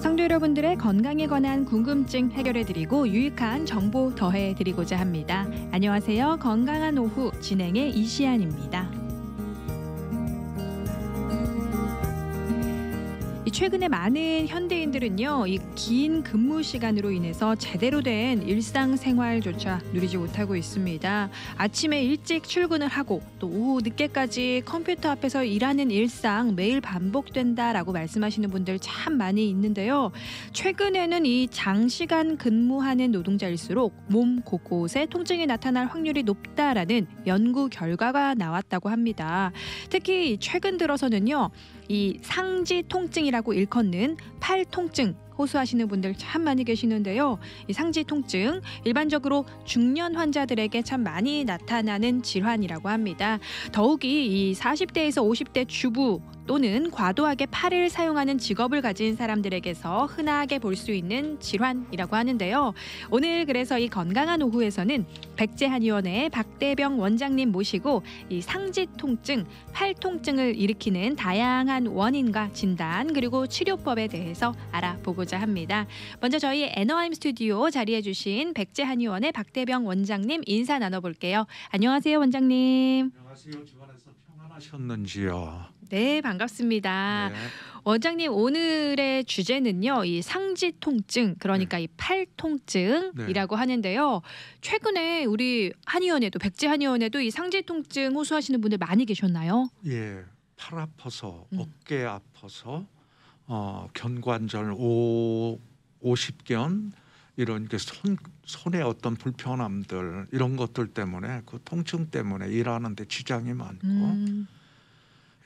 성도 여러분들의 건강에 관한 궁금증 해결해드리고 유익한 정보 더해드리고자 합니다. 안녕하세요. 건강한 오후 진행의 이시안입니다. 최근에 많은 현대인들은요, 이 긴 근무 시간으로 인해서 제대로 된 일상생활조차 누리지 못하고 있습니다. 아침에 일찍 출근을 하고 또 오후 늦게까지 컴퓨터 앞에서 일하는 일상 매일 반복된다라고 말씀하시는 분들 참 많이 있는데요. 최근에는 이 장시간 근무하는 노동자일수록 몸 곳곳에 통증이 나타날 확률이 높다라는 연구 결과가 나왔다고 합니다. 특히 최근 들어서는요, 이 상지 통증이라고 일컫는 팔 통증 호소하시는 분들 참 많이 계시는데요. 이 상지 통증 일반적으로 중년 환자들에게 참 많이 나타나는 질환이라고 합니다. 더욱이 이 40대에서 50대 주부 또는 과도하게 팔을 사용하는 직업을 가진 사람들에게서 흔하게 볼 수 있는 질환이라고 하는데요. 오늘 그래서 이 건강한 오후에서는 백제한의원의 박대병 원장님 모시고 이 상지 통증, 팔 통증을 일으키는 다양한 원인과 진단 그리고 치료법에 대해서 알아보고자 합니다. 먼저 저희 애너하임 스튜디오 자리해 주신 백제한의원의 박대병 원장님 인사 나눠볼게요. 안녕하세요, 원장님. 안녕하세요. 주변에서 평안하셨는지요? 네, 반갑습니다. 네. 원장님, 오늘의 주제는요, 이 상지 통증, 그러니까 이 팔 통증이라고 하는데요. 최근에 우리 한의원에도, 백제 한의원에도 이 상지 통증 호소하시는 분들 많이 계셨나요? 예, 팔 아파서, 어깨 아파서, 견관절 50견 이런 게 손의 어떤 불편함들 이런 것들 때문에 그 통증 때문에 일하는데 지장이 많고.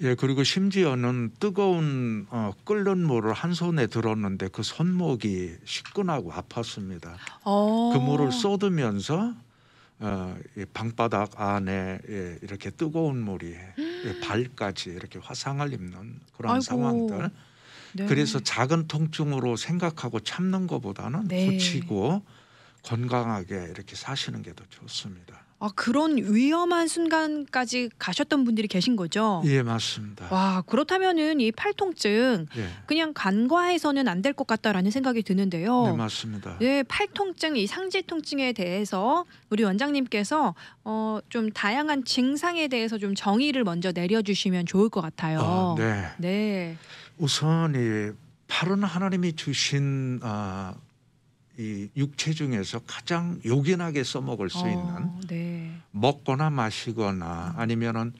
예, 그리고 심지어는 뜨거운 끓는 물을 한 손에 들었는데 그 손목이 시큰하고 아팠습니다. 그 물을 쏟으면서 이 방바닥 안에 이렇게 뜨거운 물이 발까지 이렇게 화상을 입는 그런 아이고. 상황들. 네. 그래서 작은 통증으로 생각하고 참는 것보다는 고치고 건강하게 이렇게 사시는 게 더 좋습니다. 그런 위험한 순간까지 가셨던 분들이 계신 거죠? 예, 맞습니다. 와, 그렇다면은 이 팔 통증 예. 그냥 간과해서는 안 될 것 같다라는 생각이 드는데요. 네, 맞습니다. 네, 팔 통증, 이 상지 통증에 대해서 우리 원장님께서 좀 다양한 증상에 대해서 좀 정의를 먼저 내려주시면 좋을 것 같아요. 네. 네. 우선 이 팔은 하나님이 주신 이 육체 중에서 가장 요긴하게 써먹을 수 있는 네. 먹거나 마시거나 아니면은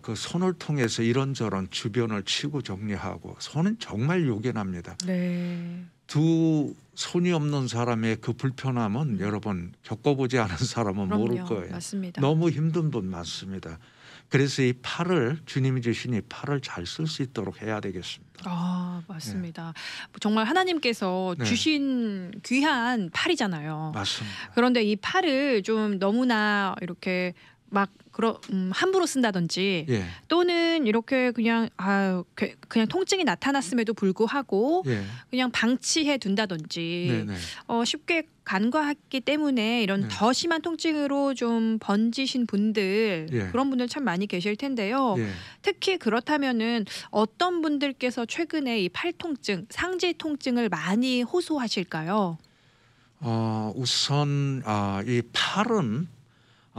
그 손을 통해서 이런저런 주변을 치고 정리하고 손은 정말 요긴합니다. 네. 두 손이 없는 사람의 그 불편함은 여러분 겪어보지 않은 사람은 모를 그럼요. 거예요. 맞습니다. 너무 힘든 분 많습니다. 그래서 이 팔을 주님이 주신 이 팔을 잘 쓸 수 있도록 해야 되겠습니다. 맞습니다. 정말 하나님께서 네. 주신 귀한 팔이잖아요. 맞습니다. 그런데 이 팔을 좀 너무나 이렇게 막 함부로 쓴다든지 예. 또는 이렇게 그냥 통증이 나타났음에도 불구하고 예. 그냥 방치해 둔다든지 네네. 쉽게 간과했기 때문에 이런 네. 더 심한 통증으로 좀 번지신 분들 예. 그런 분들 참 많이 계실 텐데요. 예. 특히 그렇다면은 어떤 분들께서 최근에 이 팔 통증, 상지 통증을 많이 호소하실까요? 우선 이 팔은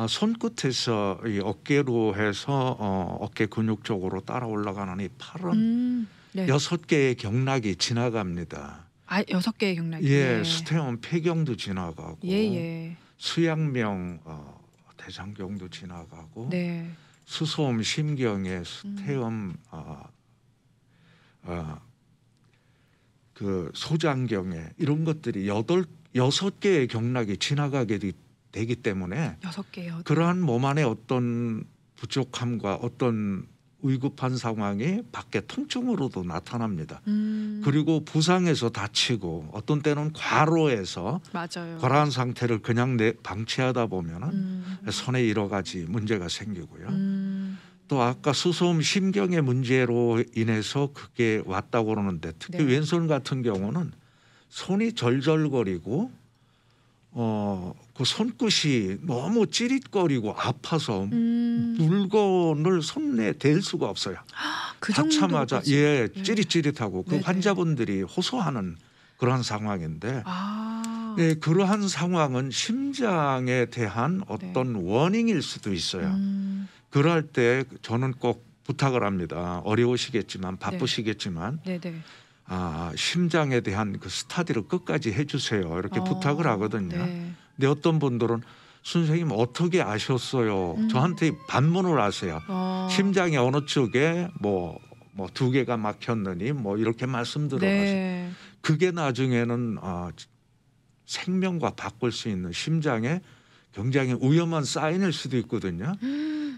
손끝에서 이 어깨로 해서 어깨 근육 쪽으로 따라 올라가는 이 팔은 네. 6개의 경락이 지나갑니다. 6개의 경락이. 예, 수태원 폐경도 지나가고 예. 수양명 대장경도 지나가고 네. 수소음 심경에 수태음 그 소장경에 이런 것들이 6개의 경락이 지나가게 되기 때문에 6개요. 그러한 몸 안에 어떤 부족함과 어떤 위급한 상황이 밖에 통증으로도 나타납니다. 그리고 부상해서 다치고 어떤 때는 과로해서 맞아요. 과로한 상태를 그냥 방치하다 보면은 손에 여러 가지 문제가 생기고요. 또 아까 수소음 심경의 문제로 인해서 그게 왔다고 그러는데 특히 네. 왼손 같은 경우는 손이 절절거리고 그 손끝이 너무 찌릿거리고 아파서 물건을 손에 댈 수가 없어요. 그 닿자마자 정도까지. 예, 찌릿찌릿하고 그 네네. 환자분들이 호소하는 그런 상황인데 아. 예, 그러한 상황은 심장에 대한 어떤 워닝일 수도 있어요. 그럴 때 저는 꼭 부탁을 합니다. 어려우시겠지만 바쁘시겠지만 네네. 심장에 대한 그 스터디를 끝까지 해주세요. 이렇게 부탁을 하거든요. 네. 근데 어떤 분들은 선생님 어떻게 아셨어요? 저한테 반문을 하세요. 심장이 어느 쪽에 뭐 2개가 막혔느니 뭐 이렇게 말씀 들어가세요. 네. 그게 나중에는 생명과 바꿀 수 있는 심장에 굉장히 위험한 사인일 수도 있거든요.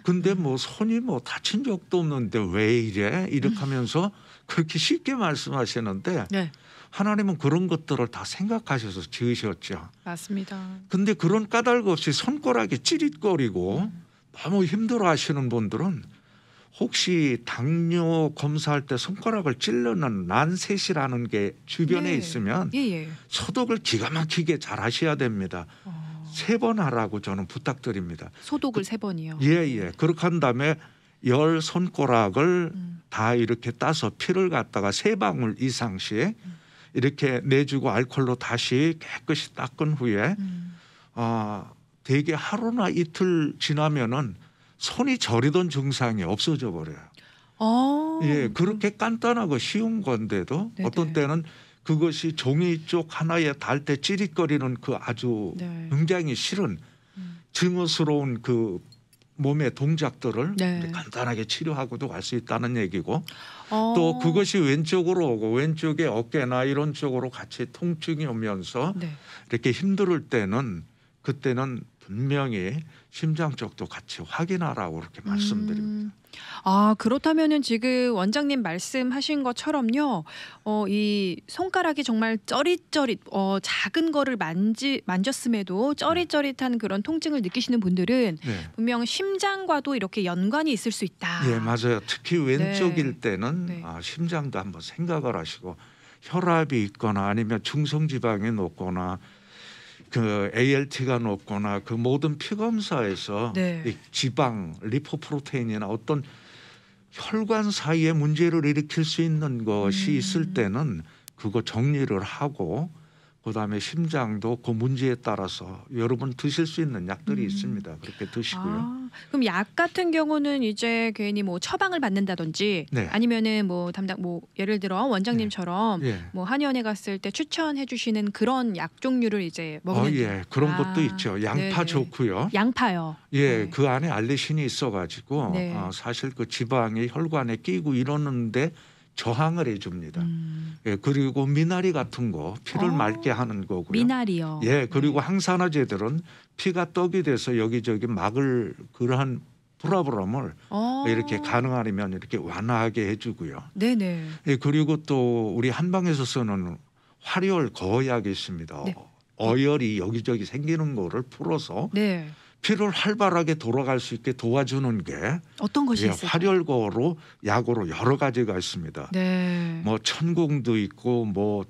근데 뭐 손이 뭐 다친 적도 없는데 왜 이래? 이렇게 하면서 그렇게 쉽게 말씀하시는데 네. 하나님은 그런 것들을 다 생각하셔서 지으셨죠. 맞습니다. 근데 그런 까닭 없이 손가락이 찌릿거리고 너무 힘들어하시는 분들은 혹시 당뇨 검사할 때 손가락을 찌르는 란셋이라는 게 주변에 네. 있으면 예예. 소독을 기가 막히게 잘 하셔야 됩니다. 3번 하라고 저는 부탁드립니다. 소독을 3번이요. 예. 그렇게 한 다음에 10 손가락을 다 이렇게 따서 피를 갖다가 3방울 이상씩 이렇게 내주고 알코올로 다시 깨끗이 닦은 후에 대개 하루나 이틀 지나면은 손이 저리던 증상이 없어져 버려요. 예, 그렇게 간단하고 쉬운 건데도 네네. 어떤 때는 그것이 종이 쪽 하나에 닿을 때 찌릿거리는 그 아주 네. 굉장히 싫은 증오스러운 그 몸의 동작들을 네. 간단하게 치료하고도 갈 수 있다는 얘기고 어. 또 그것이 왼쪽으로 오고 왼쪽에 어깨나 이런 쪽으로 같이 통증이 오면서 네. 이렇게 힘들 때는 그때는 분명히 심장 쪽도 같이 확인하라고 그렇게 말씀드립니다. 그렇다면은 지금 원장님 말씀하신 것처럼요. 이 손가락이 정말 쩌릿쩌릿 작은 거를 만졌음에도 쩌릿쩌릿한 그런 통증을 느끼시는 분들은 네. 분명 심장과도 이렇게 연관이 있을 수 있다. 예, 맞아요. 특히 왼쪽일 때는 네. 심장도 한번 생각을 하시고 혈압이 있거나 아니면 중성지방이 높거나 그 ALT가 높거나 그 모든 피 검사에서 네. 이 지방, 리포프로테인이나 어떤 혈관 사이에 문제를 일으킬 수 있는 것이 있을 때는 그거 정리를 하고 그다음에 심장도 그 문제에 따라서 여러분 드실 수 있는 약들이 있습니다. 그렇게 드시고요. 그럼 약 같은 경우는 이제 괜히 뭐 처방을 받는다든지 네. 아니면은 뭐 담당 뭐 예를 들어 원장님처럼 예. 뭐 한의원에 갔을 때 추천해 주시는 그런 약 종류를 이제 먹는 예, 그런 것도 있죠. 양파 네네. 좋고요. 양파요. 예, 네. 그 안에 알레신이 있어가지고 네. 사실 그 지방이 혈관에 끼고 이러는데 저항을 해줍니다. 예, 그리고 미나리 같은 거 피를 맑게 하는 거고요. 미나리요. 예, 그리고 항산화제들은 피가 떡이 돼서 여기저기 막을 그러한 불화불함을 이렇게 가능하면 이렇게 완화하게 해주고요. 네네. 예, 그리고 또 우리 한방에서 쓰는 활혈 거약이 있습니다. 네. 어혈이 여기저기 생기는 거를 풀어서 네. 피를 활발하게 돌아갈 수 있게 도와주는 게 어떤 것이 예, 있을까요? 활혈거로 약으로 여러 가지가 있습니다. 네. 뭐 천궁도 있고 뭐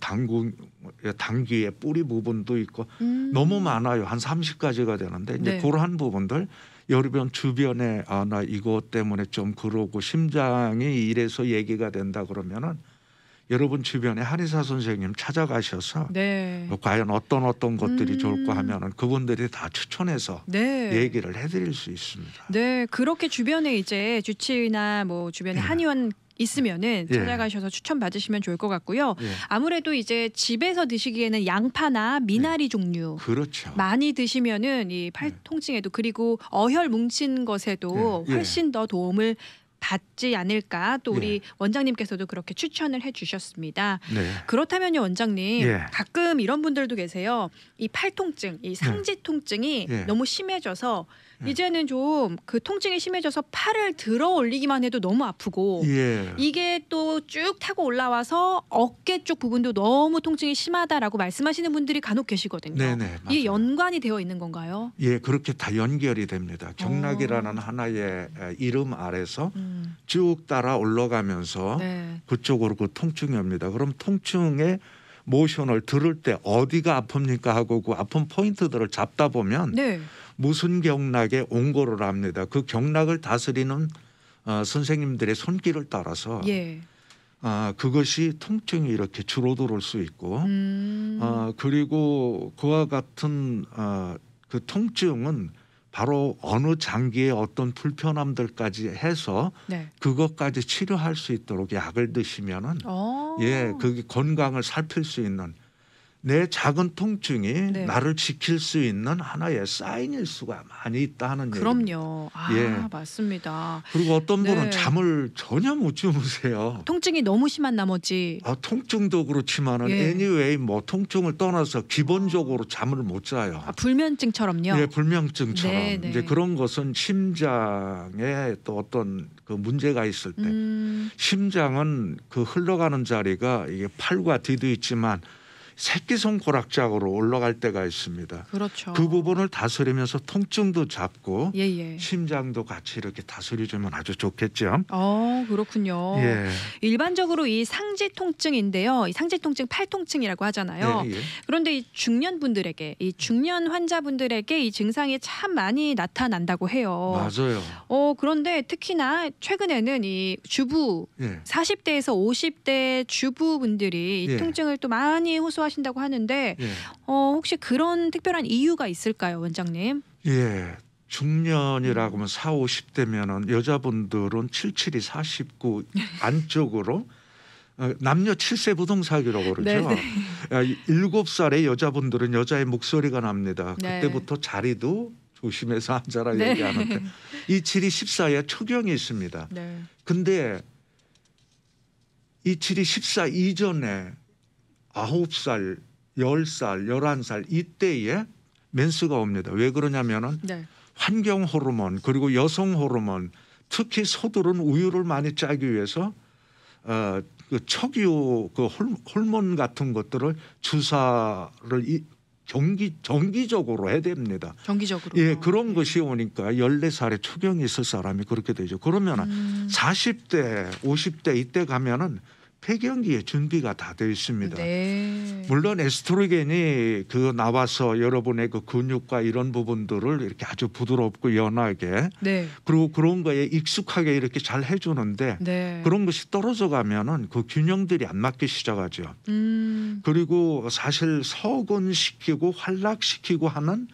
당귀의 뿌리 부분도 있고 너무 많아요. 한 30가지가 되는데 이제 네. 그러한 부분들 여러분 주변에 나 이것 때문에 좀 그러고 심장이 이래서 얘기가 된다 그러면은 여러분 주변에 한의사 선생님 찾아가셔서 네. 과연 어떤 것들이 좋을까 하면은 그분들이 다 추천해서 네. 얘기를 해드릴 수 있습니다. 네, 그렇게 주변에 이제 주치의나 뭐 주변에 한의원 있으면은 예. 찾아가셔서 추천 받으시면 좋을 것 같고요. 예. 아무래도 이제 집에서 드시기에는 양파나 미나리 종류 그렇죠. 많이 드시면은 이 팔 통증에도 그리고 어혈 뭉친 것에도 예. 훨씬 더 도움을 받지 않을까 또 우리 예. 원장님께서도 그렇게 추천을 해주셨습니다. 네. 그렇다면요 원장님 예. 가끔 이런 분들도 계세요. 이 팔 통증, 이 상지 통증이 예. 너무 심해져서 예. 이제는 좀 그 통증이 심해져서 팔을 들어 올리기만 해도 너무 아프고 예. 이게 또 쭉 타고 올라와서 어깨 쪽 부분도 너무 통증이 심하다라고 말씀하시는 분들이 간혹 계시거든요. 네네. 이게 맞아요. 연관이 되어 있는 건가요? 예, 그렇게 다 연결이 됩니다. 경락이라는 하나의 이름 아래서 쭉 따라 올라가면서 네. 그쪽으로 그 통증이 옵니다. 그럼 통증의 모션을 들을 때 어디가 아픕니까 하고 그 아픈 포인트들을 잡다 보면 네. 무슨 경락에 옹골을 합니다. 그 경락을 다스리는 선생님들의 손길을 따라서 예. 그것이 통증이 이렇게 줄어들 수 있고 그리고 그와 같은 그 통증은 바로 어느 장기의 어떤 불편함들까지 해서 네. 그것까지 치료할 수 있도록 약을 드시면은 그게 건강을 살필 수 있는 내 작은 통증이 네. 나를 지킬 수 있는 하나의 사인일 수가 많이 있다는 그럼요. 얘기입니다. 아, 예. 맞습니다. 그리고 어떤 분은 네. 잠을 전혀 못 주무세요. 통증이 너무 심한 나머지. 통증도 그렇지만은 예. anyway 뭐 통증을 떠나서 기본적으로 잠을 못 자요. 불면증처럼요. 예, 불면증처럼 네, 네. 이제 그런 것은 심장에 또 어떤 그 문제가 있을 때 심장은 그 흘러가는 자리가 이게 팔과 뒤도 있지만 새끼손가락짝으로 올라갈 때가 있습니다. 그렇죠. 그 부분을 다스리면서 통증도 잡고 예예. 심장도 같이 이렇게 다스려주면 아주 좋겠죠. 그렇군요. 예. 일반적으로 이 상지 통증인데요. 이 상지 통증, 팔통증이라고 하잖아요. 예, 예. 그런데 이 중년 분들에게, 이 중년 환자분들에게 이 증상이 참 많이 나타난다고 해요. 맞아요. 그런데 특히나 최근에는 이 주부 예. 40대에서 50대 주부분들이 이 예. 통증을 또 많이 호소하신다고 하는데 예. 혹시 그런 특별한 이유가 있을까요, 원장님? 예. 중년이라고 하면 40, 50대면은 여자분들은 77이 49 안쪽으로 남녀 7세 부동사기라고 그러죠. 네네. 7살의 여자분들은 여자의 목소리가 납니다. 네. 그때부터 자리도 조심해서 앉아라 네. 얘기하는데 이 7이 14에 초경이 있습니다. 네. 근데 이 7이 14 이전에 9살, 10살, 11살 이때에 맨스가 옵니다. 왜 그러냐면은 네. 환경 호르몬 그리고 여성 호르몬 특히 소들은 우유를 많이 짜기 위해서 그 척유 그 호르몬 같은 것들을 주사를 정기적으로 해야 됩니다. 정기적으로. 예, 그런 것이 오니까 14살에 초경이 있을 사람이 그렇게 되죠. 그러면은 40대, 50대 이때 가면은 폐경기의 준비가 다 되어 있습니다. 네. 물론 에스트로겐이 그 나와서 여러분의 그 근육과 이런 부분들을 이렇게 아주 부드럽고 연하게 네. 그리고 그런 거에 익숙하게 이렇게 잘 해주는데 네. 그런 것이 떨어져 가면은 그 균형들이 안 맞기 시작하죠. 그리고 사실 서근시키고 활락시키고 하는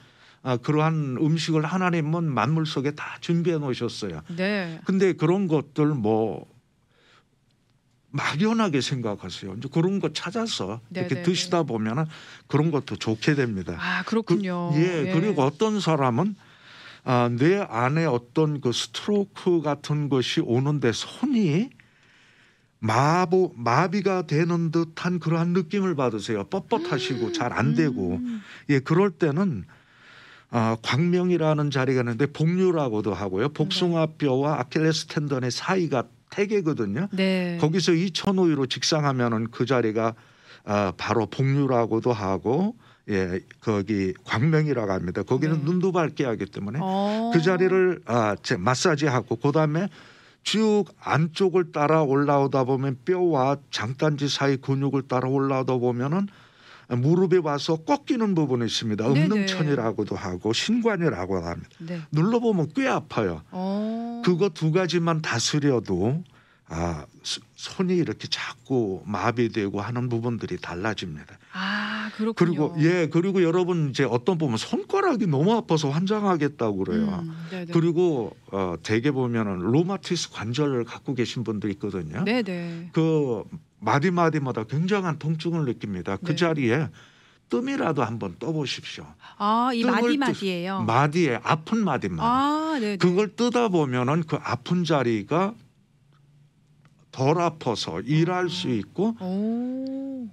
그러한 음식을 하나님은 만물 속에 다 준비해 놓으셨어요. 네. 근데 그런 것들 뭐 막연하게 생각하세요. 이제 그런 거 찾아서 이렇게 네네네. 드시다 보면은 그런 것도 좋게 됩니다. 그렇군요. 그리고 어떤 사람은 뇌 안에 어떤 그 스트로크 같은 것이 오는데 손이 마비가 되는 듯한 그러한 느낌을 받으세요. 뻣뻣하시고 잘 안 되고 예, 그럴 때는 광명이라는 자리가 있는데 복류라고도 하고요. 복숭아뼈와 아킬레스 텐던의 사이가 태계거든요. 네. 거기서 2,000우위로 직상하면은 그 자리가 바로 복류라고도 하고 예, 거기 광명이라고 합니다. 거기는 네. 눈도 밝게 하기 때문에 그 자리를 마사지하고 그다음에 쭉 안쪽을 따라 올라오다 보면 뼈와 장단지 사이 근육을 따라 올라오다 보면은 무릎에 와서 꺾이는 부분이 있습니다. 네네. 음능천이라고도 하고 신관이라고 합니다. 네. 눌러보면 꽤 아파요. 그거 두 가지만 다스려도 손이 이렇게 자꾸 마비되고 하는 부분들이 달라집니다. 그렇군요. 그리고 여러분 이제 어떤 보면 손가락이 너무 아파서 환장하겠다고 그래요. 네네. 그리고 대개 보면은 로마티스 관절을 갖고 계신 분들 있거든요. 네네. 그 마디마디마다 굉장한 통증을 느낍니다. 그 네. 자리에 뜸이라도 한번 떠보십시오. 이 뜸을 마디마디예요. 마디에 아픈 마디만. 네네. 그걸 뜯어 보면은 그 아픈 자리가 덜 아파서 일할 수 있고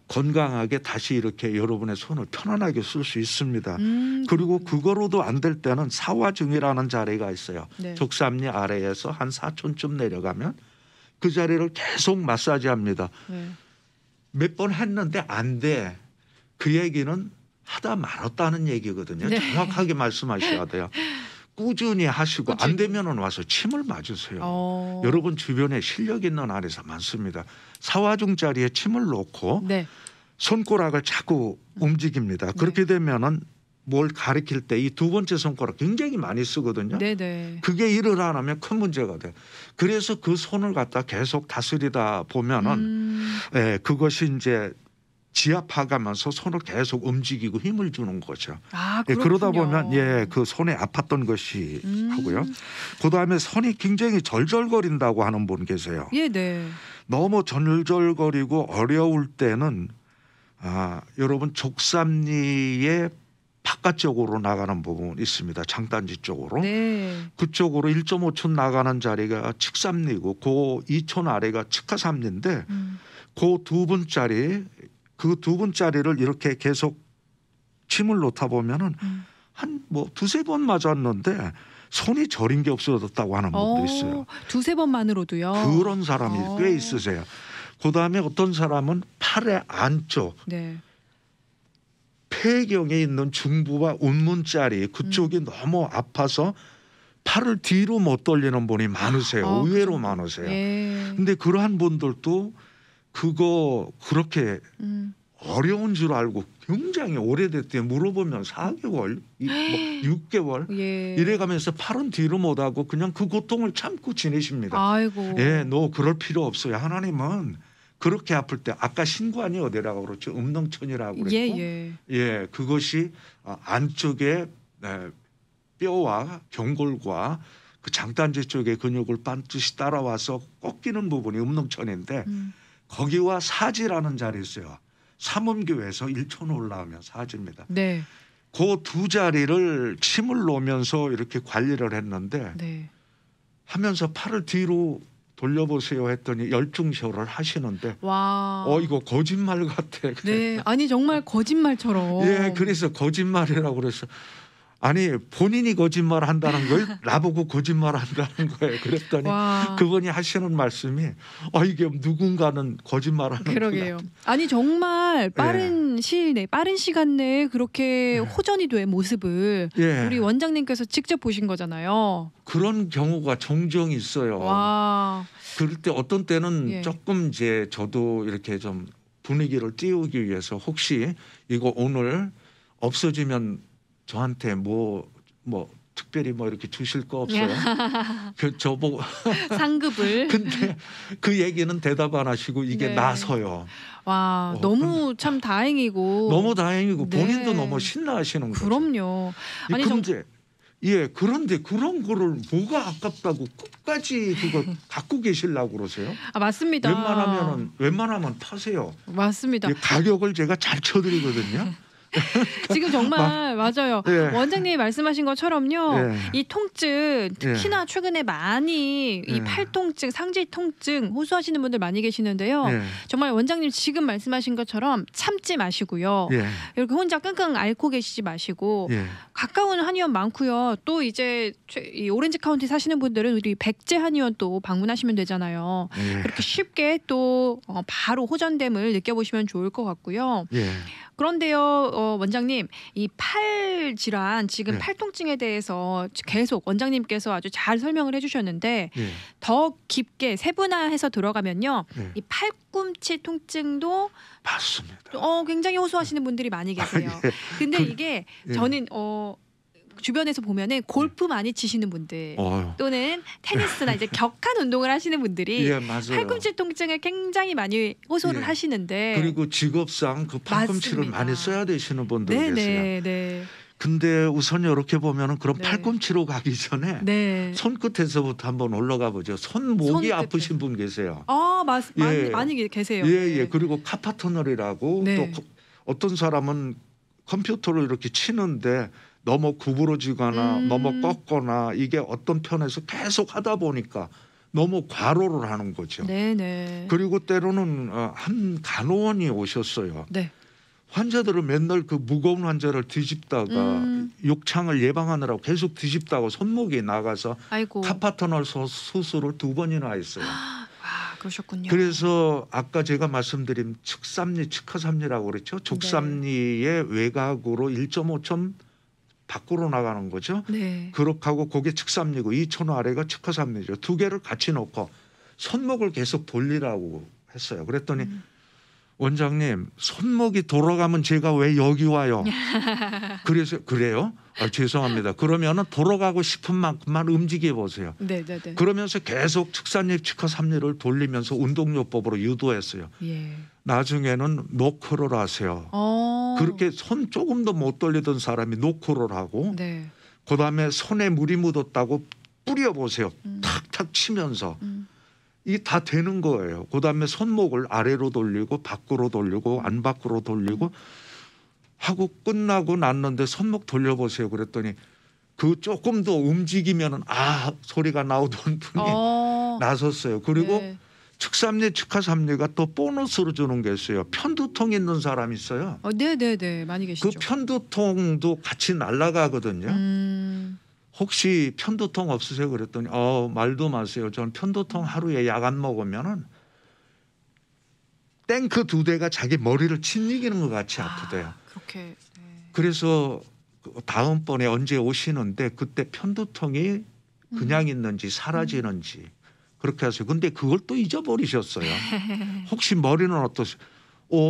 건강하게 다시 이렇게 여러분의 손을 편안하게 쓸 수 있습니다. 그리고 그거로도 안 될 때는 사화증이라는 자리가 있어요. 네. 족삼리 아래에서 한 4촌쯤 내려가면 그 자리를 계속 마사지합니다. 네. 몇 번 했는데 안 돼. 그 얘기는 하다 말았다는 얘기거든요. 네. 정확하게 말씀하셔야 돼요. 꾸준히 하시고 안 되면은 와서 침을 맞으세요. 여러분 주변에 실력 있는 아내사 많습니다. 사화중 자리에 침을 놓고 네. 손가락을 자꾸 움직입니다. 그렇게 되면은 뭘 가리킬 때 이 두 번째 손가락 굉장히 많이 쓰거든요. 네네. 그게 일을 안 하면 큰 문제가 돼요. 그래서 그 손을 갖다 계속 다스리다 보면은 그것이 이제 지압하가면서 손을 계속 움직이고 힘을 주는 거죠. 아, 예, 그렇군요. 그러다 보면 그 손에 아팠던 것이 하고요. 그다음에 손이 굉장히 절절거린다고 하는 분 계세요. 예, 네. 너무 절절거리고 어려울 때는 여러분 족삼리의 바깥쪽으로 나가는 부분이 있습니다. 장단지 쪽으로. 네. 그쪽으로 1.5촌 나가는 자리가 측삼리고 그 2촌 아래가 측하삼리인데 그 두 분짜리 그 두 분짜리를 이렇게 계속 침을 놓다 보면은 한 뭐 두세 번 맞았는데 손이 저린 게 없어졌다고 하는 분도 있어요. 두세 번만으로도요. 그런 사람이 꽤 있으세요. 그다음에 어떤 사람은 팔의 안쪽 네. 폐경에 있는 중부와 운문자리 그쪽이 너무 아파서 팔을 뒤로 못 돌리는 분이 많으세요. 의외로 많으세요. 근데 그러한 분들도 그거 그렇게 어려운 줄 알고 굉장히 오래됐대 물어보면 4개월, 뭐 6개월 이래가면서 팔은 뒤로 못하고 그냥 그 고통을 참고 지내십니다. 아이고. 예, 너 그럴 필요 없어요. 하나님은 그렇게 아플 때 아까 신관이 어디라고 그랬죠? 음렁천이라고 그랬고 예, 그것이 안쪽에 뼈와 경골과 그 장단지 쪽의 근육을 반드시 따라와서 꺾이는 부분이 음렁천인데 거기와 사지라는 자리 있어요. 삼음교에서 1촌 올라오면 사지입니다. 네. 그 두 자리를 침을 놓으면서 이렇게 관리를 했는데 하면서 팔을 뒤로 돌려보세요 했더니 열중쇼를 하시는데 와. 이거 거짓말 같아. 네. 아니 정말 거짓말처럼. 예, 그래서 거짓말이라고 그래서 아니 본인이 거짓말 한다는 걸 나보고 거짓말 한다는 거예요. 그랬더니 그분이 하시는 말씀이 이게 누군가는 거짓말하는 그러게요. 아니 정말 빠른 시일 내에 빠른 시간 내에 그렇게 호전이 된 모습을 우리 원장님께서 직접 보신 거잖아요. 그런 경우가 종종 있어요. 와. 그럴 때 어떤 때는 조금 이제 저도 이렇게 좀 분위기를 띄우기 위해서 혹시 이거 오늘 없어지면 저한테 뭐 특별히 뭐 이렇게 주실 거 없어요? 그 저보고 상급을. 근데 그 얘기는 대답 안 하시고 이게 나서요. 와, 너무 참 다행이고. 너무 다행이고 본인도 너무 신나하시는 거죠. 그럼요. 아니 그런데 그런 거를 뭐가 아깝다고 끝까지 그거 갖고 계시려고 그러세요? 맞습니다. 웬만하면 파세요. 맞습니다. 가격을 제가 잘 쳐드리거든요. 지금 정말 맞아요. 원장님이 말씀하신 것처럼요. 이 통증 특히나 최근에 많이 이 팔통증, 상지 통증 호소하시는 분들 많이 계시는데요. 정말 원장님 지금 말씀하신 것처럼 참지 마시고요. 이렇게 혼자 끙끙 앓고 계시지 마시고 가까운 한의원 많고요. 또 이제 이 오렌지 카운티 사시는 분들은 우리 백제 한의원 또 방문하시면 되잖아요. 그렇게 쉽게 또 바로 호전됨을 느껴보시면 좋을 것 같고요. 그런데요, 원장님, 이 팔 질환 지금 팔통증에 대해서 계속 원장님께서 아주 잘 설명을 해주셨는데 더 깊게 세분화해서 들어가면요, 이 팔꿈치 통증도 맞습니다. 굉장히 호소하시는 분들이 많이 계세요. 근데 이게 저는 주변에서 보면은 골프 많이 치시는 분들 또는 테니스나 이제 격한 운동을 하시는 분들이 팔꿈치 통증을 굉장히 많이 호소를 하시는데 그리고 직업상 그 팔꿈치를 많이 써야 되시는 분들 계세요. 근데 우선 이렇게 보면은 그럼 팔꿈치로 가기 전에 손끝에서부터 한번 올라가 보죠. 손목이 아프신 분 계세요. 많이 계세요. 그리고 카파터널이라고 또 어떤 사람은 컴퓨터로 이렇게 치는데 너무 구부러지거나 너무 꺾거나 이게 어떤 편에서 계속 하다 보니까 너무 과로를 하는 거죠. 그리고 때로는 한 간호원이 오셨어요. 환자들을 맨날 그 무거운 환자를 뒤집다가 욕창을 예방하느라고 계속 뒤집다가 손목이 나가서 카파터널 수술을 2번이나 했어요. 그러셨군요. 그래서 아까 제가 말씀드린 측삼리, 측하삼리라고 그랬죠. 족삼리의 외곽으로 1.5촌 밖으로 나가는 거죠. 그렇게 하고 그게 측삼리고 2촌 아래가 측하삼리죠. 두 개를 같이 놓고 손목을 계속 돌리라고 했어요. 그랬더니 원장님 손목이 돌아가면 제가 왜 여기 와요? 그래서 그래요? 죄송합니다. 그러면은 돌아가고 싶은 만큼만 움직여 보세요. 네네네. 그러면서 계속 측산입 측하삼리를 돌리면서 운동요법으로 유도했어요. 예. 나중에는 노크를 하세요. 그렇게 손 조금도 못 돌리던 사람이 노크를 하고 네. 그다음에 손에 물이 묻었다고 뿌려보세요. 탁탁 치면서. 이 다 되는 거예요. 그다음에 손목을 아래로 돌리고 밖으로 돌리고 안 밖으로 돌리고 하고 끝나고 났는데 손목 돌려보세요. 그랬더니 그 조금 더 움직이면은 소리가 나오던 분이 나섰어요. 그리고 네. 측삼리 측하삼리가 또 보너스로 주는 게 있어요. 편두통 있는 사람 있어요. 네네네. 많이 계시죠. 그 편두통도 같이 날아가거든요. 혹시 편두통 없으세요? 그랬더니 말도 마세요. 저는 편두통 하루에 약 안 먹으면은 탱크 2대가 자기 머리를 짓이기는 것 같이 아프대요. 그렇게. 네. 그래서 다음번에 언제 오시는데 그때 편두통이 그냥 있는지 사라지는지 그렇게 하세요. 근데 그걸 또 잊어버리셨어요. 혹시 머리는 어떠세요?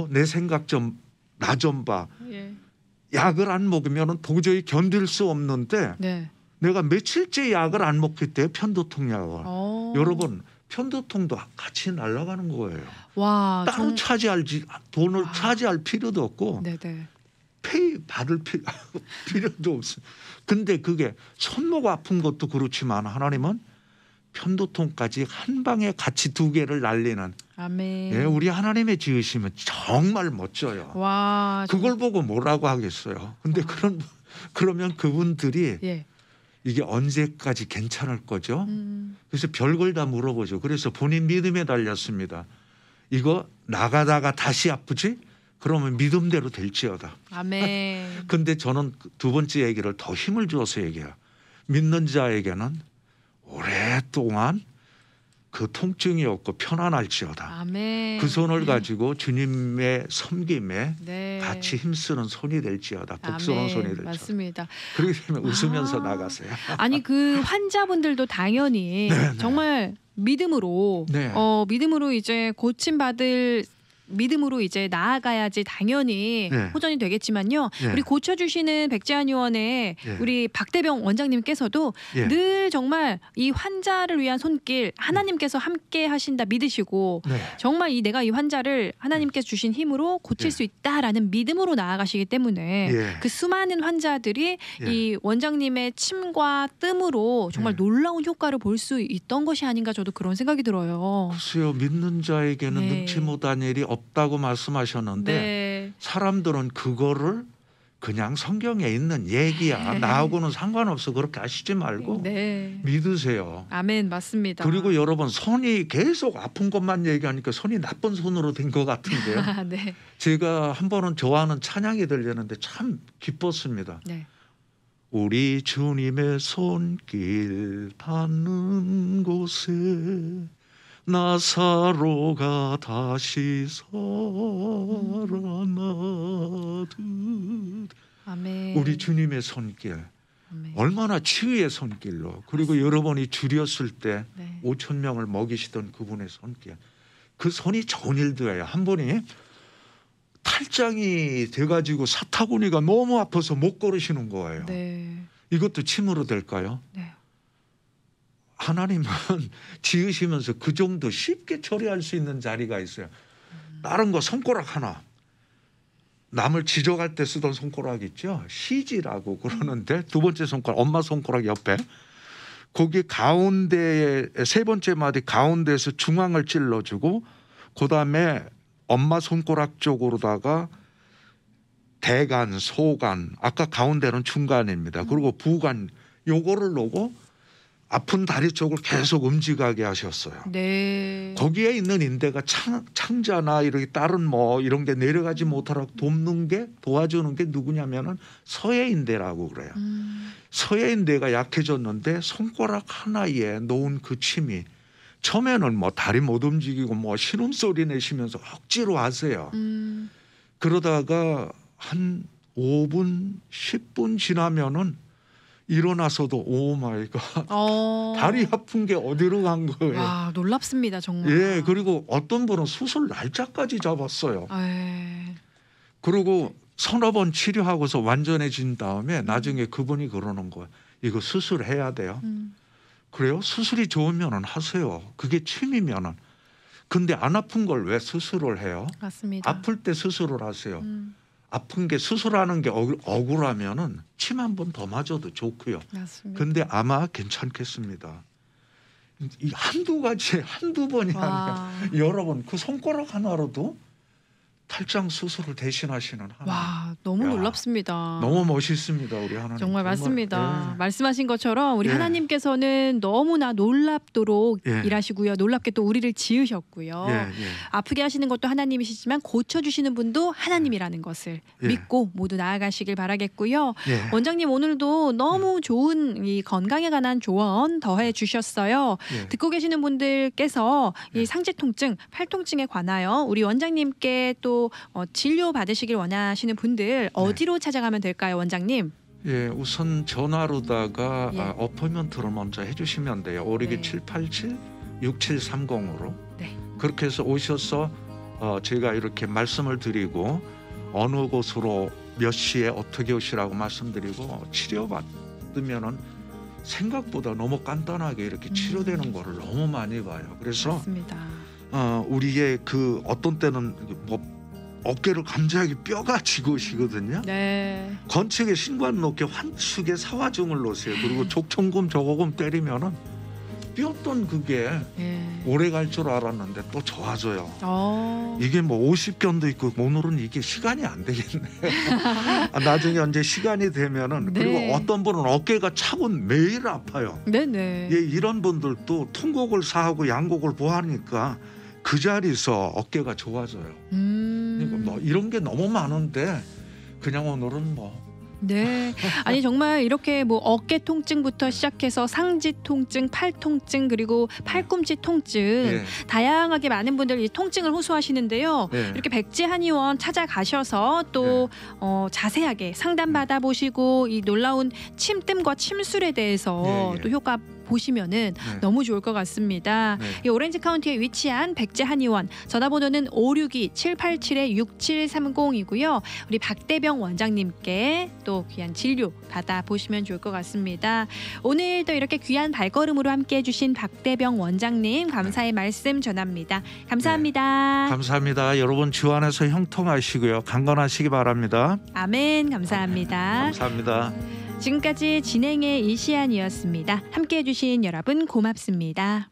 내 생각 좀 나 좀 봐. 예. 약을 안 먹으면 도저히 견딜 수 없는데 네. 내가 며칠째 약을 안 먹기 때문에 편두통 약을. 여러분 편두통도 같이 날아가는 거예요. 와, 따로 돈을 차지할 필요도 없고 네네. 페이 받을 필요도 없어요. 근데 그게 손목 아픈 것도 그렇지만 하나님은 편두통까지 한 방에 같이 2개를 날리는 아멘. 예, 우리 하나님의 지으심은 정말 멋져요. 와, 그걸 보고 뭐라고 하겠어요. 근데 그러면 그분들이 예. 이게 언제까지 괜찮을 거죠? 그래서 별걸 다 물어보죠. 그래서 본인 믿음에 달렸습니다. 이거 나가다가 다시 아프지? 그러면 믿음대로 될지어다. 아멘. 근데 저는 두 번째 얘기를 더 힘을 줘서 얘기해요. 믿는 자에게는 오랫동안 그 통증이 없고 편안할지어다. 아멘. 그 손을 가지고 주님의 섬김에 네. 같이 힘쓰는 손이 될지어다. 복스러운 아멘. 손이 될지어다. 맞습니다. 그렇기 때문에 웃으면서 나가세요. 아니 그 환자분들도 당연히 네, 네. 정말 믿음으로 네. 믿음으로 이제 고침받을 믿음으로 이제 나아가야지 당연히 네. 호전이 되겠지만요. 네. 우리 고쳐주시는 백재한 요원의 네. 우리 박대병 원장님께서도 예. 늘 정말 이 환자를 위한 손길 하나님께서 함께 하신다 믿으시고 네. 정말 내가 이 환자를 하나님께서 주신 힘으로 고칠 예. 수 있다라는 믿음으로 나아가시기 때문에 예. 그 수많은 환자들이 예. 이 원장님의 침과 뜸으로 정말 예. 놀라운 효과를 볼 수 있던 것이 아닌가 저도 그런 생각이 들어요. 글쎄요. 믿는 자에게는 네. 능치 못한 일이 없다고 말씀하셨는데 네. 사람들은 그거를 그냥 성경에 있는 얘기야. 나하고는 상관없어. 그렇게 하시지 말고 네. 믿으세요. 아멘 맞습니다. 그리고 여러분 손이 계속 아픈 것만 얘기하니까 손이 나쁜 손으로 된 것 같은데요. 네. 제가 한 번은 좋아하는 찬양이 들렸는데 참 기뻤습니다. 네. 우리 주님의 손길 닿는 곳에 나사로가 다시 살아나듯. 아멘. 우리 주님의 손길 아멘. 얼마나 치유의 손길로. 그리고 여러분이 줄였을 때 네. 5천 명을 먹이시던 그분의 손길. 그 손이 좋은 일도 해요. 한 분이 탈장이 돼가지고 사타구니가 너무 아파서 못 걸으시는 거예요. 네. 이것도 침으로 될까요? 네. 하나님은 지으시면서 그 정도 쉽게 처리할 수 있는 자리가 있어요. 다른 거 손가락 하나. 남을 지적할 때 쓰던 손가락 있죠. 시지라고 그러는데 두 번째 손가락 엄마 손가락 옆에 거기 가운데에 세 번째 마디 가운데에서 중앙을 찔러주고 그다음에 엄마 손가락 쪽으로다가 대간, 소간, 아까 가운데는 중간입니다. 그리고 부간 요거를 놓고 아픈 다리 쪽을 계속 움직이게 하셨어요. 네. 거기에 있는 인대가 창자나 이렇게 다른 뭐 이런 게 내려가지 못하도록 도와주는 게 누구냐면은 서해인대라고 그래요. 서해인대가 약해졌는데 손가락 하나에 놓은 그 침이 처음에는 뭐 다리 못 움직이고 뭐 신음소리 내시면서 억지로 하세요. 그러다가 한 5분, 10분 지나면은 일어나서도 오 마이 갓. 어. 다리 아픈 게 어디로 간 거예요. 와, 놀랍습니다, 정말. 예, 그리고 어떤 분은 수술 날짜까지 잡았어요. 에. 그리고 서너 번 치료하고서 완전해진 다음에 나중에 그분이 그러는 거예요. 이거 수술해야 돼요. 그래요? 수술이 좋으면은 하세요. 그게 취미면은. 근데 안 아픈 걸 왜 수술을 해요? 맞습니다. 아플 때 수술을 하세요. 아픈 게 수술하는 게 억울하면은 침 한 번 더 맞아도 좋고요. 맞습니다. 근데 아마 괜찮겠습니다. 이 한두 가지 한두 번이 와. 아니라 여러 번 그 손가락 하나로도 탈장 수술을 대신하시는 하나님. 와, 너무 야, 놀랍습니다. 너무 멋있습니다, 우리 하나님. 정말 맞습니다. 예. 말씀하신 것처럼 우리 예. 하나님께서는 너무나 놀랍도록 예. 일하시고요. 놀랍게 또 우리를 지으셨고요. 예, 예. 아프게 하시는 것도 하나님이시지만 고쳐주시는 분도 하나님이라는 것을 예. 믿고 모두 나아가시길 바라겠고요. 예. 원장님 오늘도 너무 좋은 이 건강에 관한 조언 더해 주셨어요. 예. 듣고 계시는 분들께서 예. 이 상체 통증, 팔 통증에 관하여 우리 원장님께 또 진료 받으시길 원하시는 분들 어디로 찾아가면 될까요, 원장님? 예, 우선 전화로다가 예. 어포인먼트를 먼저 해주시면 돼요. 562 787 6730으로. 네. 그렇게 해서 오셔서 제가 이렇게 말씀을 드리고 어느 곳으로 몇 시에 어떻게 오시라고 말씀드리고 치료받으면은 생각보다 너무 간단하게 이렇게 치료되는 거를 너무 많이 봐요. 그래서 맞습니다. 우리의 그 어떤 때는 뭐 어깨를 갑자기 뼈가 지고시거든요. 네. 건축에 신관 놓게 환축에 사화증을 놓으세요. 그리고 족청금 저거금 때리면은 뼈던 그게 예. 오래 갈 줄 알았는데 또 좋아져요. 이게 뭐 50견도 있고 오늘은 이게 시간이 안 되겠네. 나중에 이제 시간이 되면은 네. 그리고 어떤 분은 어깨가 차곤 매일 아파요. 네네. 예, 이런 분들도 통곡을 사하고 양곡을 보하니까 그 자리에서 어깨가 좋아져요. 그러니까 뭐 이런 게 너무 많은데 그냥 오늘은 뭐 네. 아니 정말 이렇게 뭐 어깨 통증부터 시작해서 상지 통증, 팔 통증 그리고 팔꿈치 통증 예, 다양하게 많은 분들이 통증을 호소하시는데요. 예. 이렇게 백지 한의원 찾아가셔서 또 자세하게 상담 받아보시고 이 놀라운 침뜸과 침술에 대해서 예, 예. 또 효과 보시면은 네. 너무 좋을 것 같습니다. 네. 이 오렌지 카운티에 위치한 백제 한의원 전화번호는 562-787-6730이고요. 우리 박대병 원장님께 또 귀한 진료 받아보시면 좋을 것 같습니다. 오늘도 이렇게 귀한 발걸음으로 함께해 주신 박대병 원장님 감사의 말씀 전합니다. 감사합니다. 감사합니다. 여러분 주 안에서 형통하시고요. 강건하시기 바랍니다. 아멘. 감사합니다. 감사합니다. 지금까지 진행의 이시안이었습니다. 함께해 주신 여러분 고맙습니다.